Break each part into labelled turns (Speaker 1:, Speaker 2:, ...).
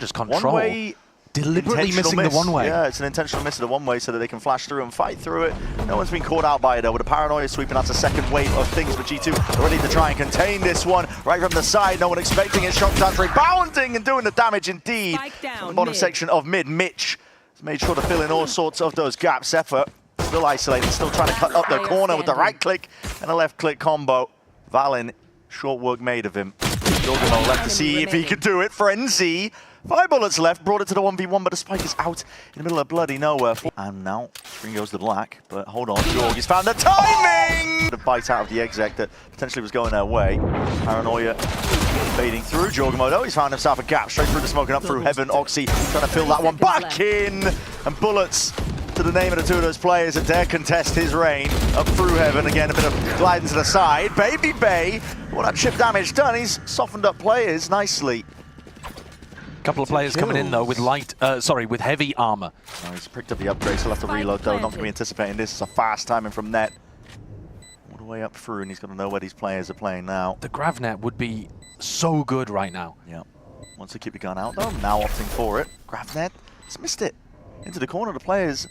Speaker 1: Just control.
Speaker 2: One-way,
Speaker 1: deliberately missing the one-way.
Speaker 2: Yeah, it's an intentional miss of the one-way so that they can flash through and fight through it. No one's been caught out by it though, with a paranoia sweeping. That's a second wave of things for G2. Ready to try and contain this one. Right from the side, no one expecting it. Shock Dance rebounding and doing the damage indeed. From the bottom section of mid, Mitch has made sure to fill in all sorts of those gaps. Zephyr still isolated, still trying to cut up the corner with the right click and a left click combo. Valen, short work made of him. Jorgamo left to see if he could do it. Frenzy. 5 bullets left, brought it to the 1v1, but the spike is out in the middle of bloody nowhere. And now, screen goes to black, but hold on, Jorg has found the timing! The bite out of the exec that potentially was going their way. Paranoia fading through. Jorgamo, though, he's found himself a gap straight through the smoke and up through heaven. Oxy trying to fill that one back in, and bullets to the name of the two of those players that dare contest his reign. Up through heaven, again, a bit of gliding to the side. Baby Bay, what that chip damage done, he's softened up players nicely.
Speaker 1: Couple of players coming in though with with heavy armor.
Speaker 2: Oh, he's picked up the upgrade, so he'll have to reload though. Not going to be anticipating this. It's a fast timing from net. All the way up through, and he's got to know where these players are playing now.
Speaker 1: The Gravnet would be so good right now.
Speaker 2: Yeah. Wants to keep the gun out though. Now opting for it. Gravnet has missed it. Into the corner. The players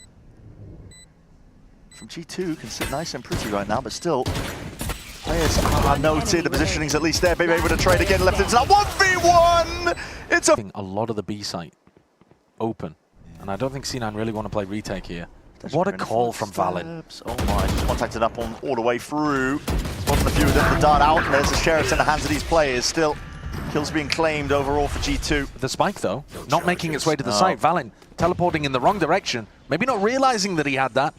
Speaker 2: from G2 can sit nice and pretty right now, but still. Players are noted, the positioning's at least there. Baby able to trade again, left into that 1v1! It's a
Speaker 1: lot of the B site open. And I don't think C9 really want to play retake here. What a call from Valen.
Speaker 2: Oh my, just contacted up on all the way through. Spotting a few of them to dart out, and there's the sheriffs in the hands of these players. Still, kills being claimed overall for G2.
Speaker 1: The spike though, not making its way to the site. Valen teleporting in the wrong direction. Maybe not realizing that he had that.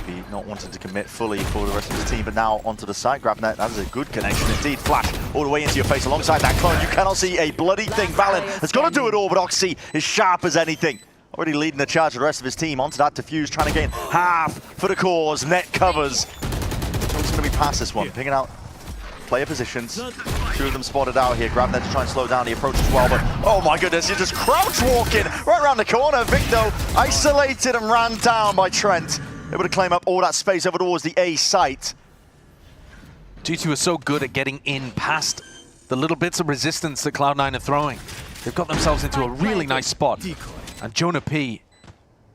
Speaker 2: Maybe not wanting to commit fully for the rest of his team, but now onto the site. Gravnet, that is a good connection indeed. Flash all the way into your face alongside that clone. You cannot see a bloody thing. Valen has got to do it all, but Oxy is sharp as anything. Already leading the charge of the rest of his team. Onto that defuse, trying to gain half for the cause. Net covers. Who's going to be past this one? Picking out player positions. 2 of them spotted out here. Gravnet to try and slow down the approach as well, but oh my goodness, you're just crouch walking right around the corner. Victo isolated and ran down by Trent. Able to claim up all that space over towards the A site.
Speaker 1: G2 are so good at getting in past the little bits of resistance that Cloud9 are throwing. They've got themselves into a really nice spot. And Jonah P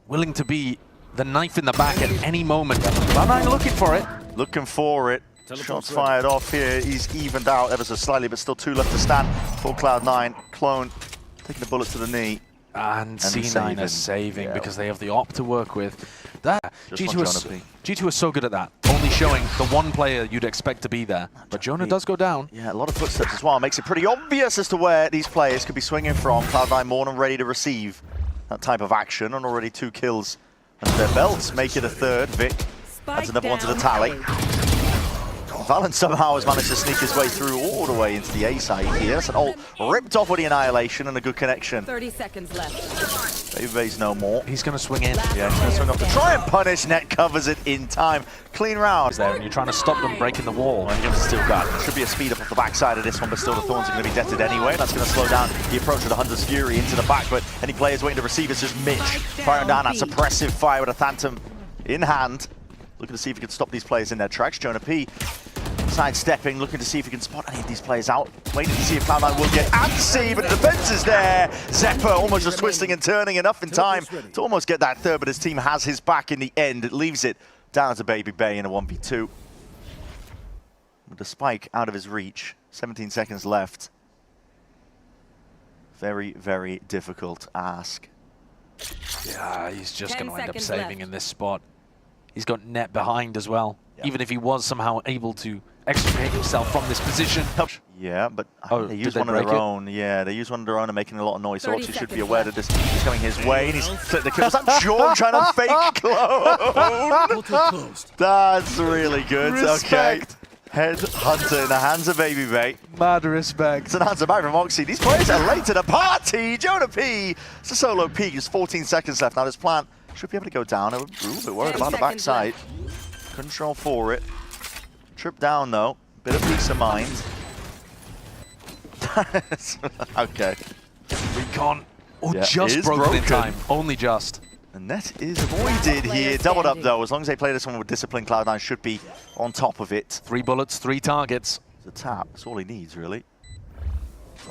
Speaker 1: willing to be the knife in the back at any moment. Cloud9 looking for it.
Speaker 2: Looking for it. Shots fired off here. He's evened out ever so slightly, but still 2 left to stand for Cloud9. Clone taking the bullet to the knee.
Speaker 1: And C9 are saving because they have the op to work with. That G2 are so good at that, only showing the one player you'd expect to be there. But Jonah does go down.
Speaker 2: Yeah, a lot of footsteps as well. Makes it pretty obvious as to where these players could be swinging from. Cloud9 more than ready to receive that type of action, and already 2 kills under their belts. Make it a third. Vic adds another one to the tally. Valen somehow has managed to sneak his way through all the way into the A side here. That's an ult ripped off with the annihilation and a good connection.
Speaker 3: 30 seconds left.
Speaker 2: Baby Bay's no more.
Speaker 1: He's going to swing in.
Speaker 2: Yeah, he's going to swing off to try and punish. Net covers it in time. Clean round.
Speaker 1: There, and you're trying to stop them breaking the wall.
Speaker 2: And Jim's still got should be a speed up off the backside of this one, but still the Thorns are going to be deaded anyway. That's going to slow down the approach of the Hunter's Fury into the back, but any players waiting to receive, it's just Mitch firing down that suppressive fire with a Phantom in hand. Looking to see if he can stop these players in their tracks. Jonah P sidestepping, looking to see if he can spot any of these players out. Waiting to see if Cloud9 will get antsy, but the defense is there. Zephyr almost just twisting and turning enough in time to almost get that third, but his team has his back in the end. It leaves it down to Baby Bay in a 1v2. With the spike out of his reach, 17 seconds left. Very, very difficult ask.
Speaker 1: Yeah, he's just going to end up saving in this spot. He's got net behind as well. Yep. Even if he was somehow able to extricate himself from this position.
Speaker 2: Yeah, but they use one of their own. Yeah, they use one of their own and making a lot of noise. So Oxy should be aware that this is coming his way. And he's flipped the kill. Was that Jorg trying to fake clone? That's really good.
Speaker 1: Respect.
Speaker 2: Okay. Head Hunter in the hands of Baby Bay.
Speaker 1: Mad respect.
Speaker 2: It's an answer back from Oxy. These players are late to the party. Jonah P. It's a solo peak. There's 14 seconds left. Now this plant should be able to go down. I'm a little bit worried about the backside. Control for it. Trip down though. Bit of peace of mind. Okay.
Speaker 1: Recon. Oh, yeah, just broken in time. Only just.
Speaker 2: The net is avoided here. Doubled up though. As long as they play this one with discipline, Cloud9 should be on top of it.
Speaker 1: 3 bullets, 3 targets.
Speaker 2: It's a tap. That's all he needs really.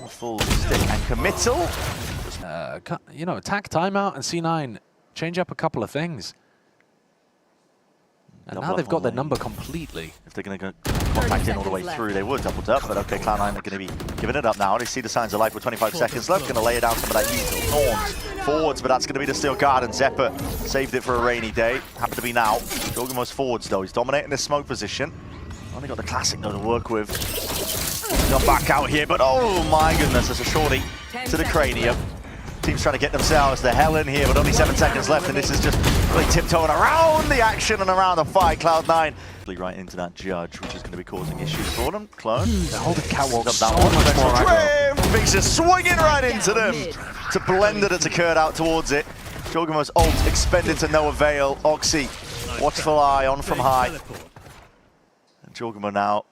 Speaker 2: A full stick and committal.
Speaker 1: you know, attack timeout and C9 change up a couple of things. And now they've got their number completely.
Speaker 2: If they're going to come back in all the way through, they would doubled up, but okay, Cloud9 are going to be giving it up now. They see the signs of life with 25 seconds left, going to lay it down some of that usual thorns forwards, but that's going to be the steel guard, and Zephyr saved it for a rainy day. Happened to be now. Jorgamo's forwards though, he's dominating this smoke position. Only got the classic though to work with. Got back out here, but oh my goodness, there's a shorty to the cranium. Team's trying to get themselves the hell in here, but only 7 seconds left, and this is just really tiptoeing around the action and around the fight. Cloud9 right into that judge, which is going to be causing issues for them. Clone.
Speaker 1: They're holding catwalk so
Speaker 2: much
Speaker 1: more aggro.
Speaker 2: V's just swinging right into them. It's a blender that's occurred out towards it. Jorgamo's ult expended to no avail. Oxy, watchful eye on from high. And Jorgamo now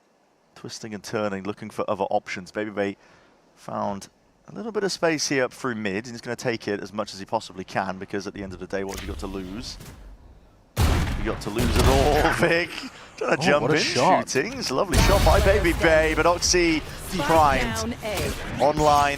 Speaker 2: twisting and turning, looking for other options. Baby found a little bit of space here up through mid. He's going to take it as much as he possibly can, because at the end of the day, what have you got to lose? You got to lose it all, Vic. Trying to jump in, shooting. It's a lovely shot by Baby, but Oxy primed. Online.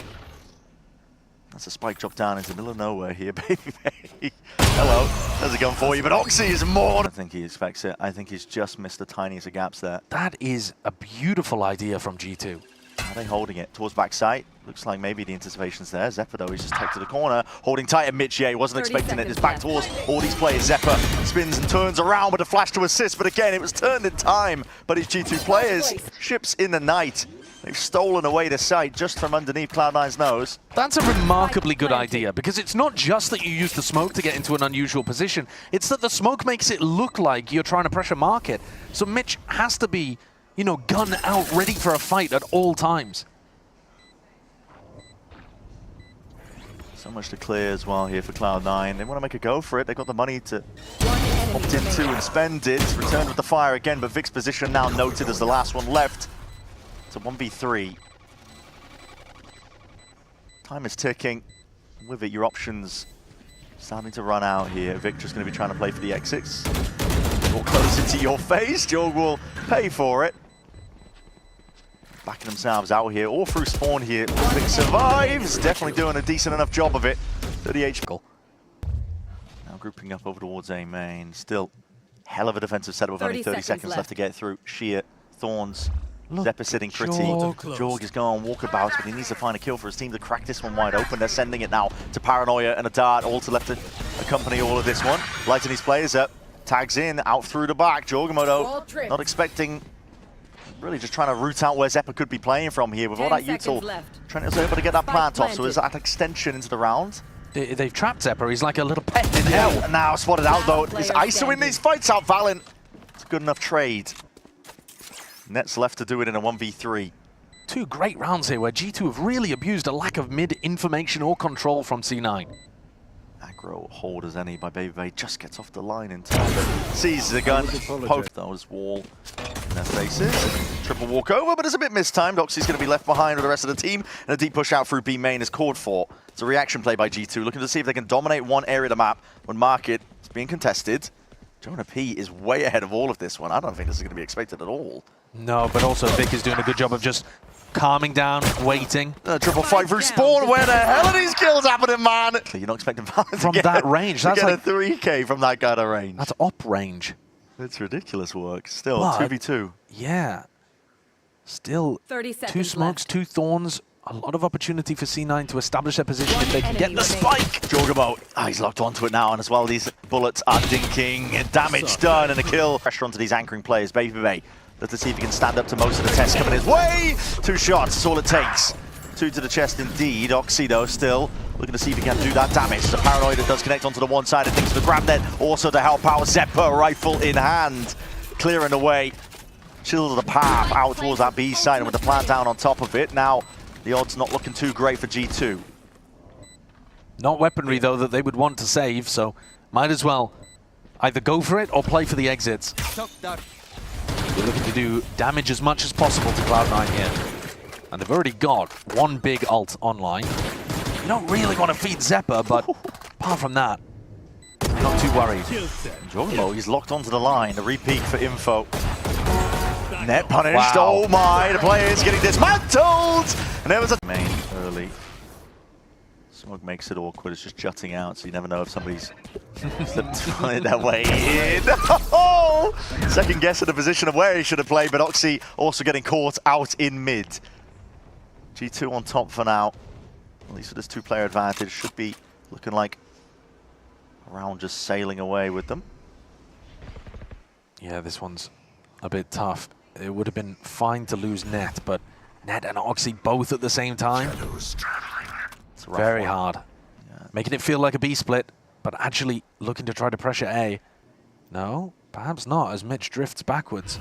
Speaker 2: That's a spike drop down into the middle of nowhere here, Baby. Hello, there's a gun for you, but Oxy is more. I think he expects it. I think he's just missed the tiniest of gaps there.
Speaker 1: That is a beautiful idea from G2.
Speaker 2: Are they holding it towards backside? Looks like maybe the anticipation's there. Zephyr though, he's just tucked to the corner, holding tight at mid-J. Wasn't expecting it. It's back towards all these players. Zephyr spins and turns around with a flash to assist, but again, it was turned in time. But his G2 players, ships in the night. They've stolen away the site just from underneath Cloud9's nose.
Speaker 1: That's a remarkably good idea, because it's not just that you use the smoke to get into an unusual position. It's that the smoke makes it look like you're trying to pressure market. So Mitch has to be, you know, gun out, ready for a fight at all times.
Speaker 2: So much to clear as well here for Cloud9. They want to make a go for it. They've got the money to opt into and spend it. Return with the fire again, but Vic's position now noted as the last one left. It's a 1v3. Time is ticking. With it, your options starting to run out here. Vic just going to be trying to play for the exits. More close into your face. Jorg will pay for it. Backing themselves out here, all through spawn here. Vic survives. Definitely doing a decent enough job of it. 30 HP. Now grouping up over towards A main. Still, hell of a defensive setup with only 30 seconds left to get through. Sheer, Thorns, Zephyr sitting pretty. Jorg is going walkabouts, but he needs to find a kill for his team to crack this one wide open. They're sending it now to Paranoia and a dart, all to left to accompany all of this one. Lighting his players up, tags in, out through the back. Jorgamo though, not expecting, really just trying to root out where Zephyr could be playing from here with all that util. Trent was able to get that plant off, so is that extension into the round?
Speaker 1: They've trapped Zephyr, he's like a little pet in hell.
Speaker 2: And now spotted out though, is ISO in these fights out Valorant? It's a good enough trade. Nets left to do it in a 1v3.
Speaker 1: Two great rounds here where G2 have really abused a lack of mid information or control from C9.
Speaker 2: Aggro hold as any by Baby just gets off the line in time, but sees the gun, poke those wall in their faces. Triple walk over, but it's a bit mistimed. Oxy's going to be left behind with the rest of the team, and a deep push out through B main is called for. It's a reaction play by G2, looking to see if they can dominate one area of the map when market is being contested. Jonah P is way ahead of all of this one. I don't think this is going to be expected at all.
Speaker 1: No, but also Vic is doing a good job of just calming down, waiting.
Speaker 2: Triple fight through spawn. Where the hell are these kills happening, man? You're not expecting Valorant
Speaker 1: from that range.
Speaker 2: That's like a 3K from that kind of range.
Speaker 1: That's op range.
Speaker 2: It's ridiculous work. Still, 2v2.
Speaker 1: Yeah. Still, 2 smokes, 2 thorns. A lot of opportunity for C9 to establish their position if they can get the spike. Jorgamo, he's locked onto it now, and as well, these bullets are dinking. Damage done and a kill. Pressure onto these anchoring players. Baby. Let's see if he can stand up to most of the tests coming his way. 2 shots, that's all it takes. 2 to the chest indeed. Oxy though still looking to see if he can do that damage. The Paranoid does connect onto the one side of things for the grab net. Also to help out Zephyr, rifle in hand. Clearing the way. Chill the path out towards that B side, and with the plant down on top of it. Now the odds not looking too great for G2. Not weaponry though that they would want to save, so might as well either go for it or play for the exits. We're looking to do damage as much as possible to Cloud9 here. And they've already got one big ult online. You don't really want to feed Zephyr, but apart from that, not too worried.
Speaker 2: Jorgamo, he's locked onto the line. The repeat for info. Net punished.
Speaker 1: Wow.
Speaker 2: Oh my, the player is getting dismantled. And there was a main early. Smoke makes it awkward. It's just jutting out, so you never know if somebody's slipped on it their way in. Oh! Second guess at the position of where he should have played, but Oxy also getting caught out in mid. G2 on top for now. At least with this two-player advantage, should be looking like a round just sailing away with them.
Speaker 1: Yeah, this one's a bit tough. It would have been fine to lose Net, but Net and Oxy both at the same time.
Speaker 2: It's a rough
Speaker 1: Very
Speaker 2: one.
Speaker 1: hard. Yeah. Making it feel like a B split, but actually looking to try to pressure A. No, perhaps not, as Mitch drifts backwards.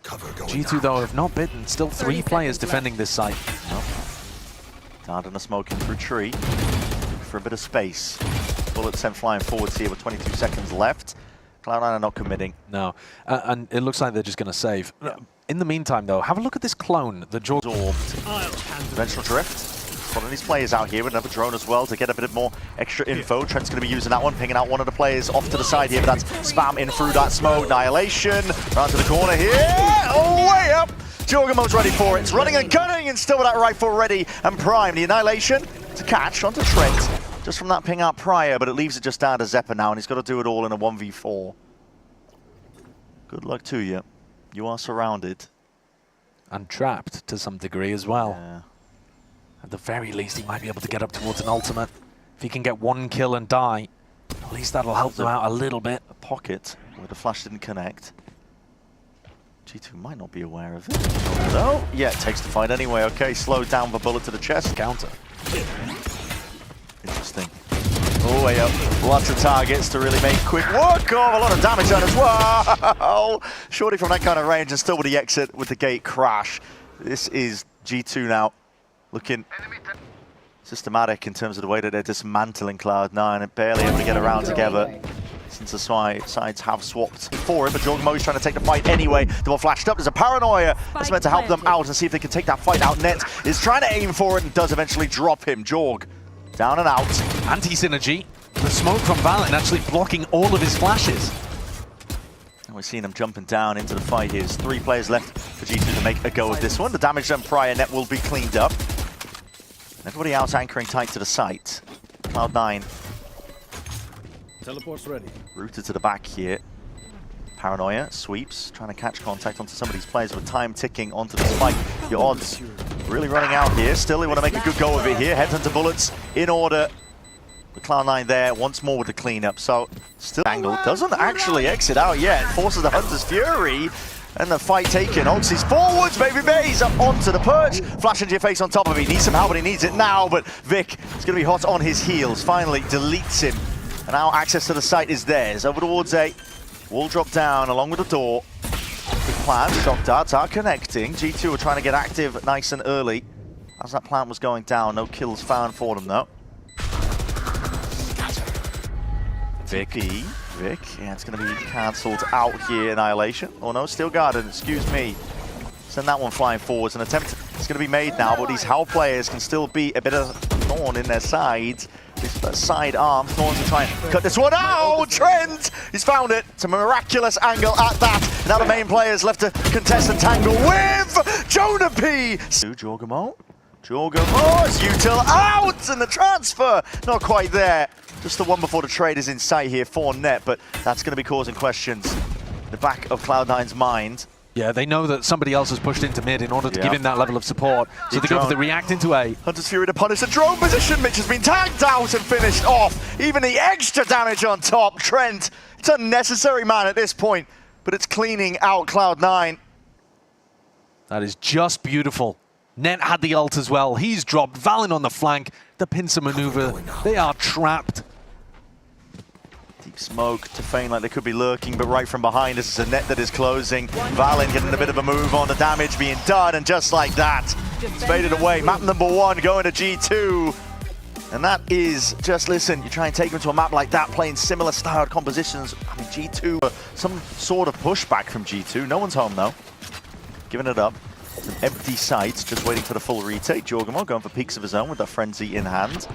Speaker 1: G2, though, have not bitten. Still 3 players defending this site.
Speaker 2: Nope. Dart and a smoking through tree for a bit of space. Bullet sent flying forwards here with 22 seconds left. Cloud9 are not committing.
Speaker 1: No, and it looks like they're just going to save.
Speaker 2: Yeah.
Speaker 1: In the meantime, though, have a look at this clone, the Jorg.
Speaker 2: Conventional drift. Pulling these players out here with another drone as well to get a bit more extra info. Trent's going to be using that one, pinging out one of the players off to the side here, but that's spam in through that smoke. Annihilation, round to the corner here. Oh, way up! Jorgamo's ready for it. It's running and gunning, and still with that rifle ready and primed. The Annihilation to catch onto Trent. Just from that ping out prior, but it leaves it just down to Zeppa now, and he's got to do it all in a 1v4. Good luck to you. You are surrounded.
Speaker 1: And trapped to some degree as well.
Speaker 2: Yeah.
Speaker 1: At the very least, he might be able to get up towards an ultimate. If he can get 1 kill and die, at least that'll help them out a little bit.
Speaker 2: A pocket where the flash didn't connect. G2 might not be aware of it. No, yeah, it takes the fight anyway. Okay, slowed down the bullet to the chest.
Speaker 1: Counter.
Speaker 2: Interesting. Oh, way up. Lots of targets to really make quick work of. A lot of damage on as well. Shorty from that kind of range and still with the exit with the gate crash. This is G2 now looking systematic in terms of the way that they're dismantling Cloud9 and barely able to get around together since the sides have swapped for it. But Jorgmo's trying to take the fight anyway. Double flashed up. There's a paranoia that's meant to help them out and see if they can take that fight out. Net is trying to aim for it and does eventually drop him. Jorg down and out.
Speaker 1: Anti-synergy. The smoke from Valorant actually blocking all of his flashes.
Speaker 2: And we're seeing them jumping down into the fight here. There's 3 players left for G2 to make a go of this one. The damage done prior, Net will be cleaned up. Everybody else anchoring tight to the site. Cloud9.
Speaker 4: Teleport's ready.
Speaker 2: Rooted to the back here. Paranoia sweeps, trying to catch contact onto some of these players with time ticking onto the spike. Your odds really running out here. Still, they want to make a good go of it here. Headhunter bullets in order. The Cloud9 there once more with the cleanup. So still angle doesn't actually exit out yet. Forces the Hunter's Fury. And the fight taken. Oxy's forwards, baby Bays up onto the perch. Flash into your face on top of it. He needs some help, but he needs it now. But Vic is going to be hot on his heels. Finally deletes him. And now access to the site is theirs. Over towards A. Wall drop down along with the door. Big plan. Shock darts are connecting. G2 are trying to get active nice and early. As that plant was going down, no kills found for them though. Vic, yeah, it's going to be cancelled out here. Annihilation. Oh no, Steel Garden, excuse me. Send that one flying forwards. An attempt is going to be made now, but these Howl players can still be a bit of thorn in their sides. This side arm, Thorns to try and cut this one out. Trent, he's found it. It's a miraculous angle at that. Now the main players left to contest and tangle with Jonah P. Jorgamo. Jorgamo's util out, and the transfer not quite there. Just the one before the trade is in sight here for Net, but that's going to be causing questions in the back of Cloud9's mind.
Speaker 1: Yeah, they know that somebody else has pushed into mid in order to give him that level of support. So they go for the react into A.
Speaker 2: Hunter's Fury to punish the drone position. Mitch has been tagged out and finished off. Even the extra damage on top. Trent, it's unnecessary, man, at this point, but it's cleaning out Cloud9.
Speaker 1: That is just beautiful. Net had the ult as well. He's dropped. Valen on the flank. The pincer maneuver. They are trapped.
Speaker 2: Deep smoke to feign like they could be lurking, but right from behind, this is a Net that is closing. Valen getting a bit of a move on, the damage being done, and just like that, it's faded away. Map number 1 going to G2. And that is just, listen, you try and take them to a map like that, playing similar styled compositions. I mean, G2, some sort of pushback from G2. No one's home, though. Giving it up. It's an empty site, just waiting for the full retake. Jorgamo going for peaks of his own with that frenzy in hand.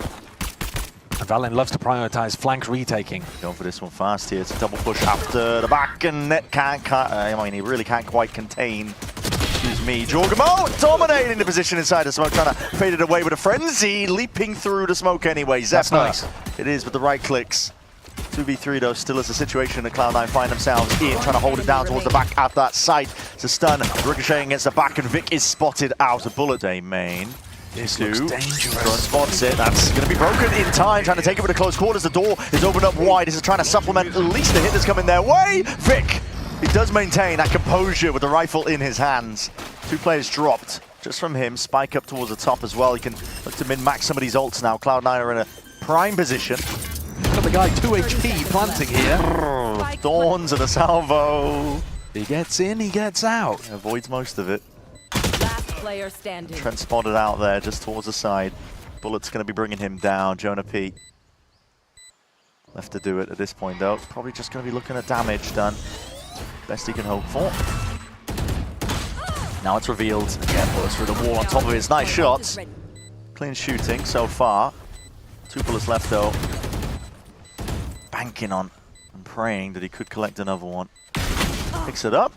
Speaker 1: And Valen loves to prioritize flank retaking.
Speaker 2: Going for this one fast here. It's a double push after the back, and Net can't, I mean, he really can't quite contain, excuse me. Jorgamo dominating the position inside the smoke, trying to fade it away with a frenzy, leaping through the smoke anyway. Zephyr,
Speaker 1: That's nice.
Speaker 2: It is with the right clicks. 2v3 though, still is a situation that Cloud9 find themselves in, trying to hold it down towards the back at that site. It's a stun, ricocheting against the back, and Vic is spotted out. A bullet day main.
Speaker 1: This looks dangerous.
Speaker 2: Drone spots it. That's going to be broken in time. Trying to take it with a close quarters. The door is opened up wide. This is trying to supplement at least the hit that's coming their way. Vic, he does maintain that composure with the rifle in his hands. 2 players dropped just from him. Spike up towards the top as well. He can look to min-max some of these ults now. Cloud9 are in a prime position.
Speaker 1: Got the guy 2 HP planting here.
Speaker 2: Thorns and a salvo.
Speaker 1: He gets in, he gets out.
Speaker 2: Avoids most of it.
Speaker 3: Last player standing.
Speaker 2: Trent spotted out there just towards the side. Bullet's going to be bringing him down. Jonah P. Left to do it at this point though. Probably just going to be looking at damage done. Best he can hope for. Now it's revealed. Again, bullets through the wall on top of it. It's nice shots. Clean shooting so far. 2 bullets left though. Banking on and praying that he could collect another one. Picks it up.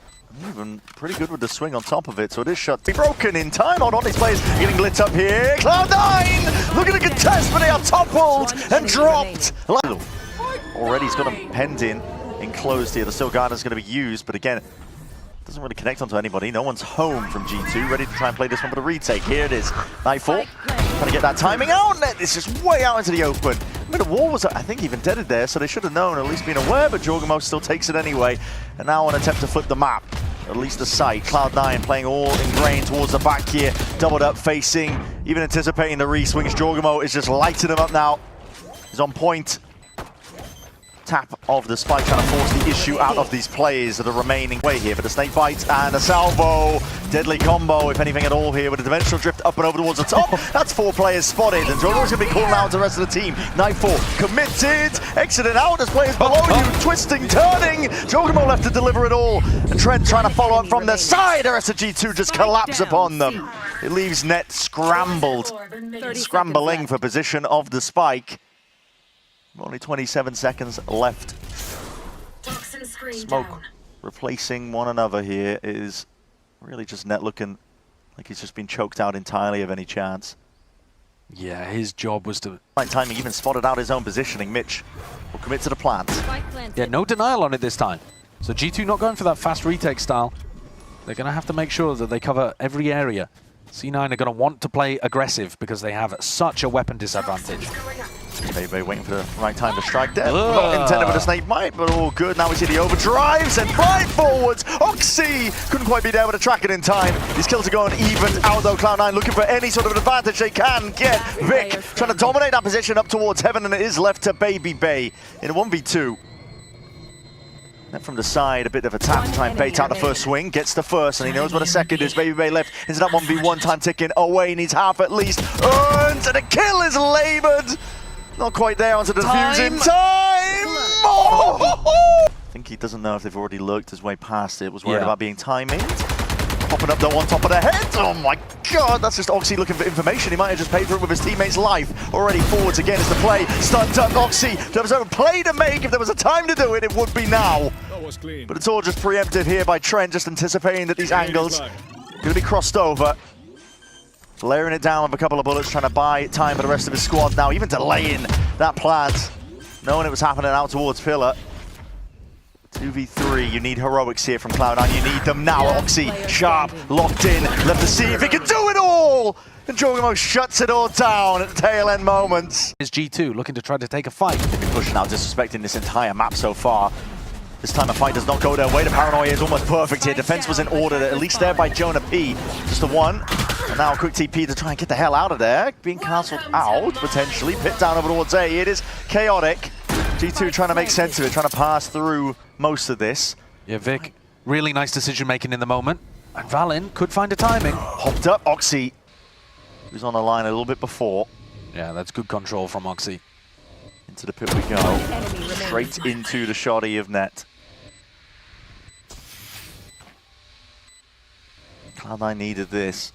Speaker 2: Even pretty good with the swing on top of it, so it is shut. Be broken in time. Hold on, these players getting lit up here. Cloud9 looking to contest, but they are toppled and dropped. Already he's got them penned in, enclosed here. The Still Garden's going to be used, but again, doesn't really connect onto anybody. No one's home from G2, ready to try and play this one, but a retake. Here it is. Nightfall, trying to get that timing out. It's just way out into the open. I mean, the wall was, I think, even deaded there, so they should have known, at least been aware, but Jorgamo still takes it anyway. And now an attempt to flip the map, at least the site. Cloud9 playing all ingrained towards the back here, doubled up, facing, even anticipating the re-swings. Jorgamo is just lighting them up now. He's on point. Tap of the spike, trying to force the issue out of these players that are remaining way here. But the snake bite and a salvo. Deadly combo, if anything at all here, with a dimensional drift up and over towards the top. That's 4 players spotted, and Jorgamo's going to be calling out to the rest of the team. Nightfall committed, exiting out as players below you, twisting, turning. Jorgamo left to deliver it all, and Trent trying to follow up from the side. The rest of G2 just collapse upon them. It leaves Net scrambled, scrambling for position of the spike. Only 27 seconds left. Smoke replacing one another here is really just Net looking like he's just been choked out entirely of any chance.
Speaker 1: Yeah, his job was to...
Speaker 2: Right timing, even spotted out his own positioning. Mitch will commit to the plant.
Speaker 1: Yeah, no denial on it this time. So G2 not going for that fast retake style. They're going to have to make sure that they cover every area. C9 are going to want to play aggressive because they have such a weapon disadvantage.
Speaker 2: Maybe waiting for the right time to strike there. Not intended with a snake bite, but all good. Now we see the overdrives and right forwards. Oxy couldn't quite be there with a track it in time. These kills are going even out though. Cloud9 looking for any sort of advantage they can get. Vic trying to dominate that position up towards heaven, and it is left to Baby Bay in a 1v2. Then from the side, a bit of a tap to try and bait out the first swing. Gets the first, and he knows what a second is. Baby Bay left into that 1v1, time ticking away. Needs half at least. Earns, and the kill is laboured. Not quite there onto the defuse in time. Oh! I think he doesn't know if they've already lurked his way past it. Was worried about being timing. Popping up though on top of the head. Oh my god, that's just Oxy looking for information. He might have just paid for it with his teammate's life. Already forwards again is the play. Stunned up Oxy. There was a play to make. If there was a time to do it, it would be now. But it's all just preempted here by Trent, just anticipating that these angles are going to be crossed over. Layering it down with a couple of bullets, trying to buy time for the rest of his squad now, even delaying that plant, knowing it was happening out towards Pillar. 2v3, you need heroics here from Cloud9, you need them now. Oxy, sharp, locked in, left to see if he can do it all! And Jorgamo shuts it all down at the tail end moments.
Speaker 1: Is G2 looking to try to take a fight?
Speaker 2: They've been pushing out, disrespecting this entire map so far. This time the fight does not go their way. The paranoia is almost perfect here. Defense was in order, at least there by Jonah P. Just the one. And now a quick TP to try and get the hell out of there. Being cancelled out, potentially. Pit down over towards A. It is chaotic. G2 trying to make sense of it, trying to pass through most of this.
Speaker 1: Yeah, Vic, really nice decision making in the moment. And Valin could find a timing.
Speaker 2: Hopped up, Oxy, who's on the line a little bit before.
Speaker 1: Yeah, that's good control from Oxy.
Speaker 2: Into the pit we go. Straight into the shoddy of Net. Cloud9 needed this.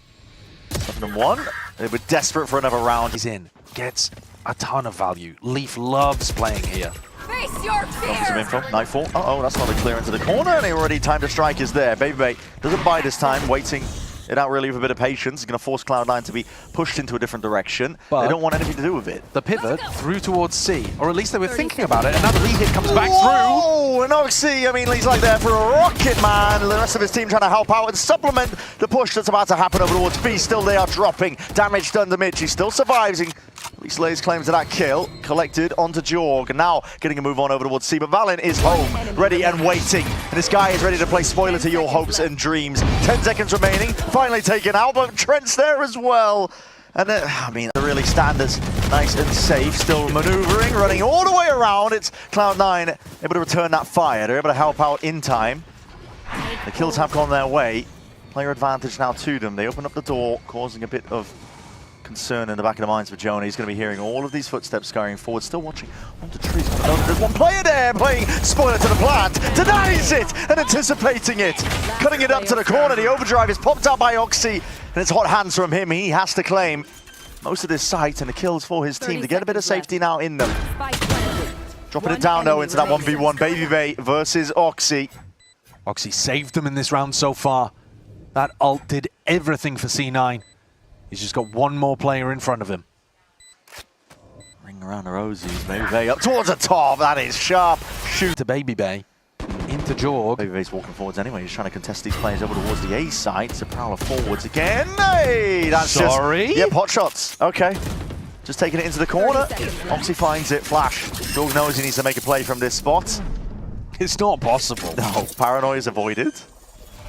Speaker 2: 7-1. They were desperate for another round.
Speaker 1: He's in. Gets a ton of value. Leaf loves playing here.
Speaker 3: Face your fear.
Speaker 2: Some info. Nightfall. Uh-oh, that's not a clear into the corner. And already time to strike is there. Baby Bay doesn't buy this time. Waiting it out really with a bit of patience. It's going to force Cloud9 to be pushed into a different direction.
Speaker 1: But
Speaker 2: they don't want anything to do with it.
Speaker 1: The pivot through towards C, or at least they were thinking about it. Another hit comes back through.
Speaker 2: Oh, and Oxy, I mean, he's like there for a rocket, man. The rest of his team trying to help out and supplement the push that's about to happen over towards B. Still, they are dropping. Damage done to Mitch. He still survives. At least lays claims to that kill. Collected onto Jorg. And now getting a move on over towards C. But Valen is home, ready and waiting. And this guy is ready to play spoiler to your hopes and dreams. 10 seconds remaining. Finally taken out, but Trent's there as well. And then, I mean, the really standards, nice and safe, still maneuvering, running all the way around. It's Cloud9 able to return that fire. They're able to help out in time. The kills have gone their way. Player advantage now to them. They open up the door, causing a bit of concern in the back of the minds for Jonah. He's going to be hearing all of these footsteps scurrying forward, still watching onto trees. There's one player there playing spoiler to the plant, denies it and anticipating it. Cutting it up to the corner. The overdrive is popped out by Oxy, and it's hot hands from him. He has to claim most of this site and the kills for his team to get a bit of safety now in them. Dropping it down though into that 1v1. Baby Bay versus Oxy.
Speaker 1: Oxy saved them in this round so far. That ult did everything for C9. He's just got one more player in front of him.
Speaker 2: Ring around the rosies. Baby Bay up towards the top. That is sharp. Shoot
Speaker 1: To Baby Bay, into Jorg.
Speaker 2: Baby Bay's walking forwards anyway. He's trying to contest these players over towards the A side. So Prowler forwards again. Hey, that's
Speaker 1: Sorry?
Speaker 2: Just, yep, hot shots. Okay. Just taking it into the corner. Oxy finds it. Flash. Jorg knows he needs to make a play from this spot.
Speaker 1: It's not possible.
Speaker 2: No, paranoia is avoided.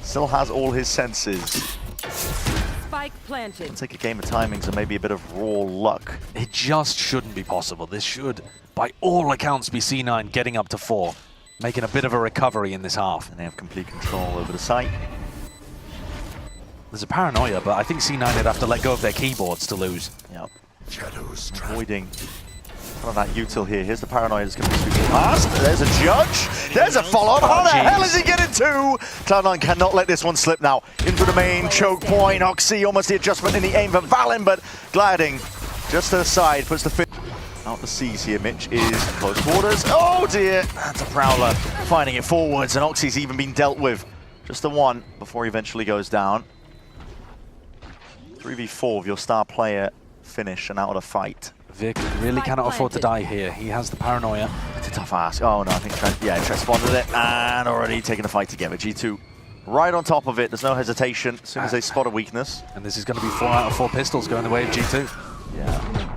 Speaker 2: Still has all his senses.
Speaker 3: Spike planted.
Speaker 2: It'll take a game of timings and maybe a bit of raw luck.
Speaker 1: It just shouldn't be possible. This should, by all accounts, be C9 getting up to 4, making a bit of a recovery in this half.
Speaker 2: And they have complete control over the site.
Speaker 1: There's a paranoia, but I think C9 would have to let go of their keyboards to lose.
Speaker 2: Yep. Avoiding kind of that util here. Here's the paranoia that's going to be sweeping past. There's a judge. There's a follow-up. How the hell is he getting to? Cloud9 cannot let this one slip now. Into the main choke point. Oxy almost the adjustment in the aim for Valen, but gliding just to the side puts the fit. Out the seas here, Mitch is close quarters. Oh dear, that's a Prowler finding it forwards, and Oxy's even been dealt with. Just the one before he eventually goes down. 3v4 of your star player finish and out of the fight.
Speaker 1: Vic really cannot afford to die here. He has the paranoia.
Speaker 2: It's a tough ask. Oh no, I think Trent, yeah, Trent spotted it and already taking the fight together. G2 right on top of it. There's no hesitation as soon as they spot a weakness.
Speaker 1: And this is going to be 4 out of 4 pistols going the way of G2.
Speaker 2: Yeah.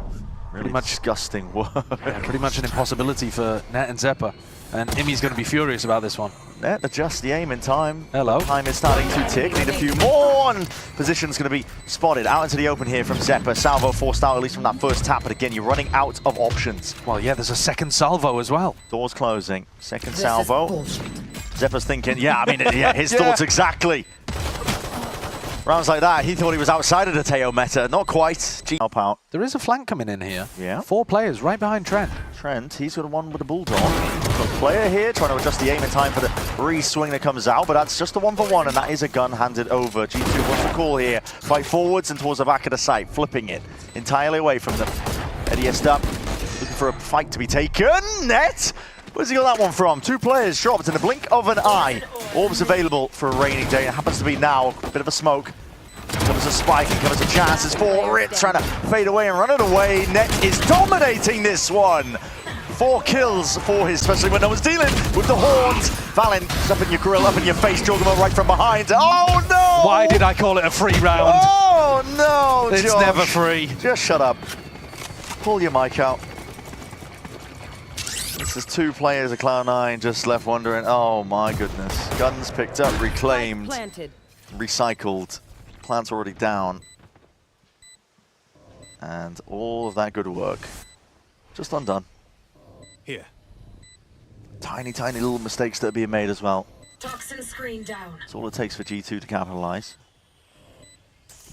Speaker 2: Really much disgusting work.
Speaker 1: Yeah, pretty much an impossibility for Net and Zeppa. And Imi's going to be furious about this one.
Speaker 2: Net adjust the aim in time.
Speaker 1: Hello.
Speaker 2: Time is starting to tick. Need a few more, and position's going to be spotted out into the open here from Zeppa. Salvo forced out at least from that first tap, but again, you're running out of options.
Speaker 1: Well, yeah, there's a second salvo as well.
Speaker 2: Doors closing. Second salvo. Zeppa's thinking, yeah, I mean, yeah, his thoughts exactly. Rounds like that, he thought he was outside of the Teo meta. Not quite. Help out.
Speaker 1: There is a flank coming in here.
Speaker 2: Yeah.
Speaker 1: 4 players right behind Trent.
Speaker 2: Trent, he's got one with the Bulldog. Player here trying to adjust the aim in time for the re-swing that comes out, but that's just a 1-for-1, and that is a gun handed over. G2 wants to call here. Fight forwards and towards the back of the site, flipping it entirely away from them. Eddie up, looking for a fight to be taken. Net! Where's he got that one from? 2 players dropped in the blink of an eye. Orbs available for a rainy day. It happens to be now. A bit of a smoke. Comes a spike and comes a chance. It's for Ritz trying to fade away and run it away. Net is dominating this one. 4 kills for his, especially when no one's dealing with the horns. Valen is up in your grill, up in your face. Jorgamo right from behind. Oh no!
Speaker 1: Why did I call it a free round?
Speaker 2: Oh no,
Speaker 1: It's
Speaker 2: Josh.
Speaker 1: never free.
Speaker 2: Just shut up. Pull your mic out. This is 2 players of Cloud9 just left wondering, oh my goodness. Guns picked up, reclaimed, recycled. Plant's already down. And all of that good work just undone.
Speaker 4: Here.
Speaker 2: Tiny, tiny little mistakes that are being made as well.
Speaker 3: Toxin screen down.
Speaker 2: That's all it takes for G2 to capitalize.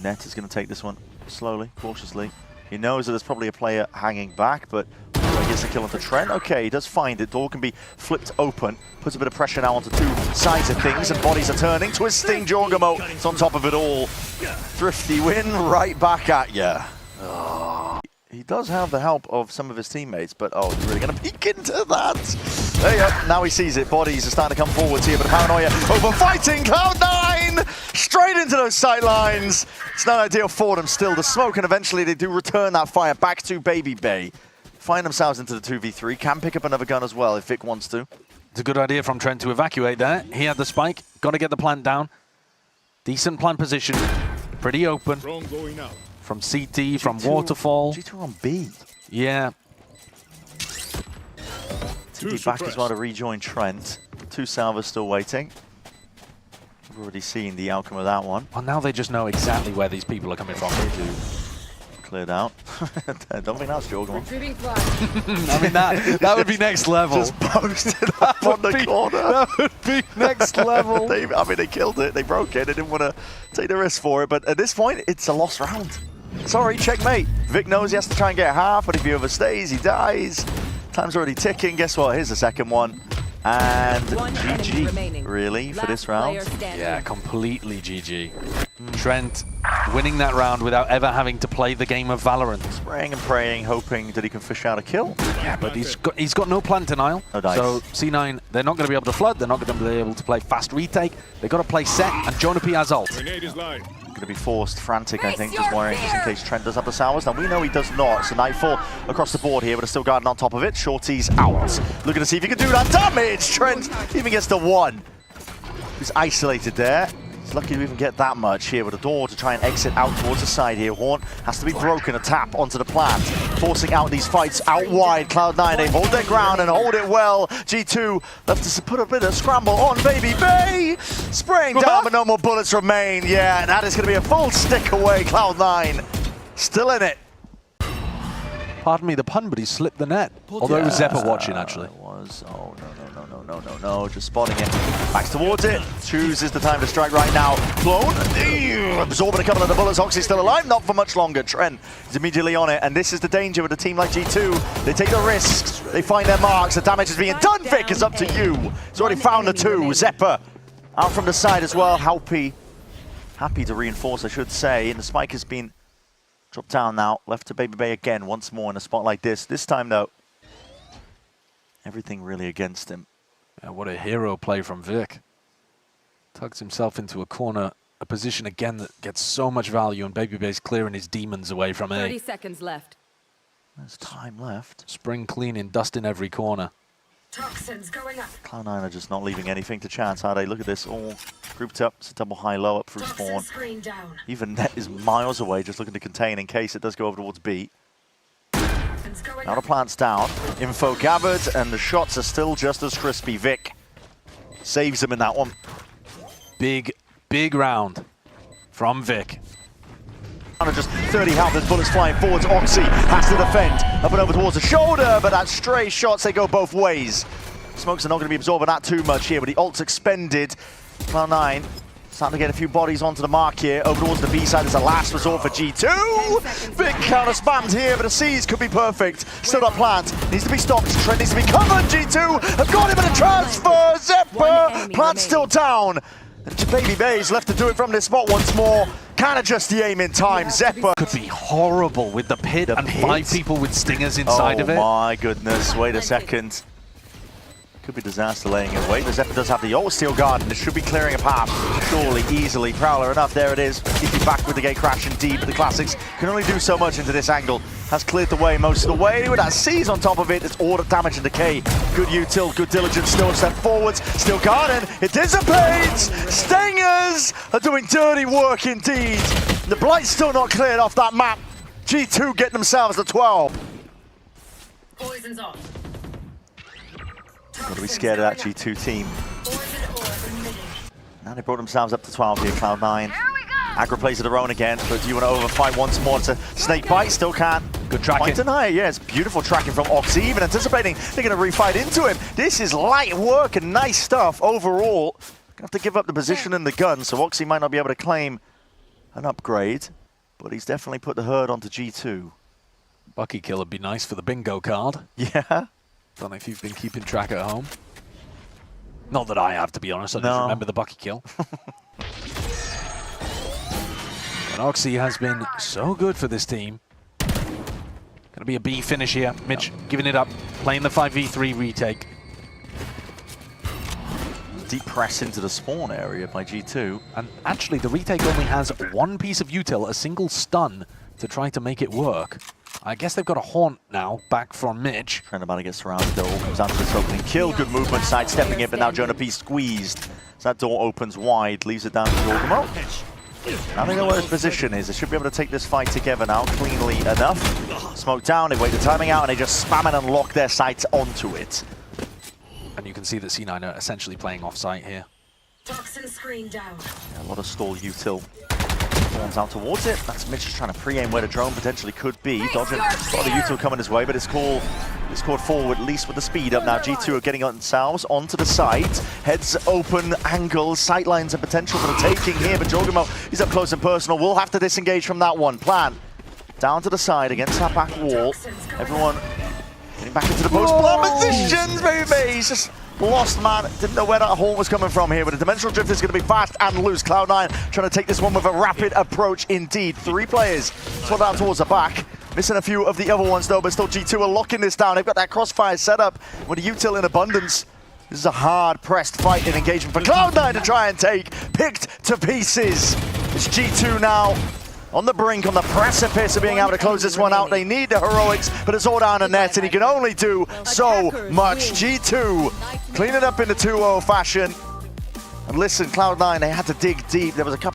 Speaker 2: Net is going to take this one slowly, cautiously. He knows that there's probably a player hanging back, but he gets a kill onto Trent. Okay, he does find it. Door can be flipped open. Puts a bit of pressure now onto 2 sides of things, and bodies are turning. Twisting Jorgamo. It's on top of it all. Thrifty win right back at ya. Oh. He does have the help of some of his teammates, but oh, you're really going to peek into that. There you go. Now he sees it. Bodies are starting to come forwards here, but paranoia over fighting Cloud9. straight into those sight lines. It's not ideal for them still. The smoke, and eventually they do return that fire back to Baby Bay. Find themselves into the 2v3. Can pick up another gun as well if Vic wants to.
Speaker 1: It's a good idea from Trent to evacuate there. He had the spike. Got to get the plant down. Decent plant position. Pretty open. From CT, from Waterfall.
Speaker 2: G2 on B.
Speaker 1: Yeah.
Speaker 2: TD back as well to rejoin Trent. Two salvers still waiting. We've already seen the outcome of that one.
Speaker 1: Well, now they just know exactly where these people are coming from.
Speaker 2: They do. Cleared out. Don't think that's Jorgen.
Speaker 1: I mean, that would be next level.
Speaker 2: Just posted up on the corner.
Speaker 1: That would be next level.
Speaker 2: They killed it. They broke it. They didn't want to take the risk for it. But at this point, it's a lost round. Sorry, checkmate. Vic knows he has to try and get half, but if he overstays, he dies. Time's already ticking. Guess what? Here's the second one. And GG, really, for this round?
Speaker 1: Yeah, completely GG. Trent winning that round without ever having to play the game of Valorant.
Speaker 2: Praying and praying, hoping that he can fish out a kill.
Speaker 1: Yeah, but he's got no plant denial.
Speaker 2: No dice.
Speaker 1: So C9, they're not going to be able to flood. They're not going to be able to play fast retake. They've got to play set, and Jonah P has ult.
Speaker 2: Going to be forced frantic, I think, just worrying just in case Trent does have the Sours. Now, we know he does not, so Nightfall across the board here, but still guarding on top of it. Shorty's out. Looking to see if he can do that damage. Trent even gets the one. He's isolated there. He's lucky to even get that much here with a door to try and exit out towards the side here. Horn has to be broken, a tap onto the plant, forcing out these fights out wide. Cloud9, they hold their ground and hold it well. G2 left to put a bit of scramble on Baby Bay. Spraying down, but no more bullets remain. Yeah, and that is going to be a full stick away. Cloud9 still in it.
Speaker 1: Pardon me the pun, but he slipped the net. Although it was Zeppa watching, actually.
Speaker 2: Oh, no, just spotting it. Backs towards it, chooses the time to strike right now. Clone, absorbing a couple of the bullets. Oxy's still alive, not for much longer. Trent is immediately on it, and this is the danger with a team like G2. They take the risks, they find their marks, the damage is being done. Vic is up to you. He's already found the two. Zeppa out from the side as well. Happy to reinforce, I should say, and the spike has been dropped down now. Left to Baby Bay again, once more in a spot like this. This time, though, everything really against him.
Speaker 1: Yeah, what a hero play from Vic. Tugs himself into a corner, a position again that gets so much value, and Baby Bay's clearing his demons away from A.
Speaker 3: 30 seconds left.
Speaker 2: There's time left.
Speaker 1: Spring cleaning, dust in every corner.
Speaker 3: Toxins going up.
Speaker 2: Cloud9 are just not leaving anything to chance, are they? Look at this, all grouped up. It's a double high-low up through spawn.
Speaker 3: Screen down.
Speaker 2: Even Net is miles away, just looking to contain in case it does go over towards B. Now the plant's down, info gathered, and the shots are still just as crispy. Vic saves him in that one.
Speaker 1: Big round from Vic.
Speaker 2: Just 30 health, there's bullets flying forwards. Oxy has to defend, up and over towards the shoulder, but that's stray shots, they go both ways. Smokes are not going to be absorbing that too much here, but the ult's expended. Cloud9 starting to get a few bodies onto the mark here. Over towards the B side is a last resort for G2. Big counter spams here, but the C's could be perfect. Still got plant. Needs to be stopped. Trent needs to be covered. G2 have got him in a transfer. Zeppa. Plant still down. And Baby Bay's left to do it from this spot once more. Can't adjust the aim in time. Zeppa
Speaker 1: could be horrible with the pit and 5 people with stingers inside of it.
Speaker 2: Oh my goodness. Wait a second. Could be disaster laying in wait. The Zeppa does have the ult. Steel Garden. This should be clearing a path. Surely, easily. Prowler enough. There it is. Keeping back with the gate crash indeed. But the Classics can only do so much into this angle. Has cleared the way most of the way. With that C's on top of it, it's order damage and decay. Good util, good diligence. Still a step forwards. Steel Garden. It dissipates. Stingers are doing dirty work indeed. The Blight's still not cleared off that map. G2 get themselves to 12.
Speaker 3: Poison's off.
Speaker 2: Got to be scared of that G2 team. Now they brought themselves up to 12 here, Cloud9. Aggro plays of their own again, but do you want to overfight once more to Snake Bite? Still can't.
Speaker 1: Good tracking.
Speaker 2: Quite deny it, yeah, it's beautiful tracking from Oxy, even anticipating they're going to refight into him. This is light work and nice stuff overall. Gonna have to give up the position and the gun, so Oxy might not be able to claim an upgrade, but he's definitely put the herd onto G2.
Speaker 1: Bucky kill would be nice for the bingo card.
Speaker 2: Yeah.
Speaker 1: Don't know if you've been keeping track at home. Not that I have, to be honest. I just remember the Bucky kill. And Oxy has been so good for this team. Gonna be a B finish here. Mitch giving it up, playing the 5v3 retake.
Speaker 2: Deep press into the spawn area by G2.
Speaker 1: And actually, the retake only has one piece of util, a single stun, to try to make it work. I guess they've got a haunt now, back from Mitch.
Speaker 2: Trent about to get surrounded though, comes down to this opening kill. Good movement, sidestepping it, but now Jonah P squeezed. So that door opens wide, leaves it down to Jorgamo. Now they know where his position is. They should be able to take this fight together now, cleanly enough. Smoke down, they wait the timing out, and they just spam it and lock their sights onto it.
Speaker 1: And you can see that C9 are essentially playing off-site here.
Speaker 3: Toxin screen down.
Speaker 2: Yeah, a lot of stall util. Forms out towards it. That's Mitch just trying to pre-aim where the drone potentially could be. Dodging a lot of util coming his way, but it's called forward, at least with the speed up. Now G2 are getting themselves onto the side. Heads open, angles, sightlines and potential for the taking here, but Jorgamo, he's up close and personal. We'll have to disengage from that one. Plan. Down to the side against that back wall. Everyone getting back into the post-plant positions, baby! He's just lost, man. Didn't know where that haunt was coming from here, but the Dimensional Drift is going to be fast and loose. Cloud9 trying to take this one with a rapid approach indeed. 3 players sort out towards the back. Missing a few of the other ones though, but still G2 are locking this down. They've got that crossfire set up with the util in abundance. This is a hard-pressed fight and engagement for Cloud9 to try and take. Picked to pieces. It's G2 now on the brink, on the precipice of being able to close this one out. They need the heroics, but it's all down the net, and he can only do so much. G2 clean it up in the 2-0 fashion. And listen, Cloud9, they had to dig deep. There was a couple